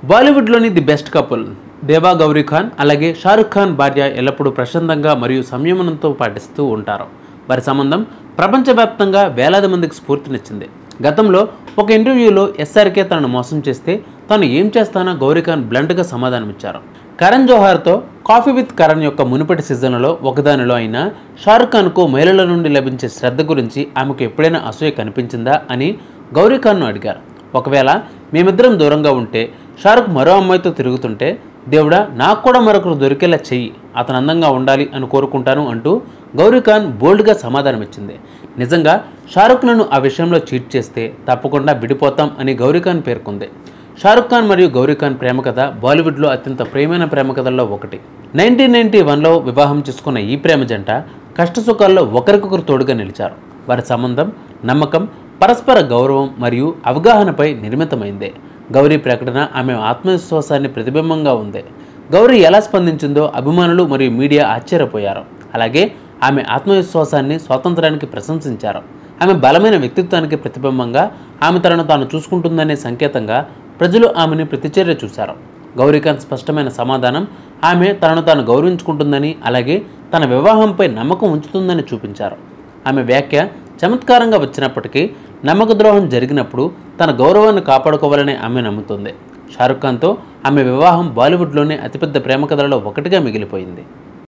బాలీవుడ్లోని the best couple దేవా గౌరీ ఖాన్ అలాగే షారుఖ్ ఖాన్ భార్య ఎల్లప్పుడూ ప్రశాంతంగా మరియు సంయమనంతో పాటిస్తూ ఉంటారు. వారి సంబంధం ప్రపంచవ్యాప్తంగా వేలాది మందికి స్ఫూర్తినిచ్చింది. గతంలో ఒక ఇంటర్వ్యూలో ఎస్ఆర్కే తనను మోసం చేస్తే తాను ఏం చేస్తానో గౌరీ ఖాన్ బ్లంట్గా సమాధానమిచ్చారు. కరణ్ జోహార్తో కాఫీ విత్ కరణ్ యొక్క మునుపటి సీజన్లలో ఒకదానిలో అయినా షారుఖ్ ఖాన్కు మహిళల నుండి లభించే శ్రద్ధ గురించి ఆమెకు ఎప్పుడైనా అసూయ కనిపించిందా అని గౌరీ ఖాన్ను అడిగారు. ఒకవేళ మేమిద్దరం దూరంగా ఉంటే షారుఖ్ మరో అమ్మాయితో తిరుగుతుంటే దేవుడా నాకు కూడా మరొకరు దొరికేలా చెయ్యి, అతను అందంగా ఉండాలి అని కోరుకుంటాను అంటూ గౌరీ ఖాన్ బోల్డ్గా సమాధానమిచ్చింది. నిజంగా షారుఖ్ నన్ను ఆ విషయంలో చీట్ చేస్తే తప్పకుండా విడిపోతాం అని గౌరీ ఖాన్ పేర్కొంది. షారుఖ్ ఖాన్ మరియు గౌరీ ఖాన్ ప్రేమ కథ బాలీవుడ్లో అత్యంత ప్రియమైన ప్రేమ కథల్లో ఒకటి. 1991లో వివాహం చేసుకున్న ఈ ప్రేమ జంట కష్టసుఖాల్లో ఒకరికొకరు తోడుగా నిలిచారు. వారి సంబంధం నమ్మకం, పరస్పర గౌరవం మరియు అవగాహనపై నిర్మితమైందే. గౌరీ ప్రకటన ఆమె ఆత్మవిశ్వాసాన్ని ప్రతిబింబంగా ఉంది. గౌరీ ఎలా స్పందించిందో అభిమానులు మరియు మీడియా ఆశ్చర్యపోయారు. అలాగే ఆమె ఆత్మవిశ్వాసాన్ని, స్వాతంత్రానికి ప్రశంసించారు. ఆమె బలమైన వ్యక్తిత్వానికి ప్రతిబింబంగా, ఆమె తనను తాను చూసుకుంటుందనే సంకేతంగా ప్రజలు ఆమెను ప్రతిచర్య చూశారు. గౌరీ ఖాన్ స్పష్టమైన సమాధానం ఆమె తనను తాను గౌరవించుకుంటుందని, అలాగే తన వివాహంపై నమ్మకం ఉంచుతుందని చూపించారు. ఆమె వ్యాఖ్య చమత్కారంగా వచ్చినప్పటికీ నమ్మక ద్రోహం జరిగినప్పుడు తన గౌరవాన్ని కాపాడుకోవాలని ఆమె నమ్ముతుంది. షారుఖ్ ఖాన్తో ఆమె వివాహం బాలీవుడ్లోనే అతిపెద్ద ప్రేమ కథలలో ఒకటిగా మిగిలిపోయింది.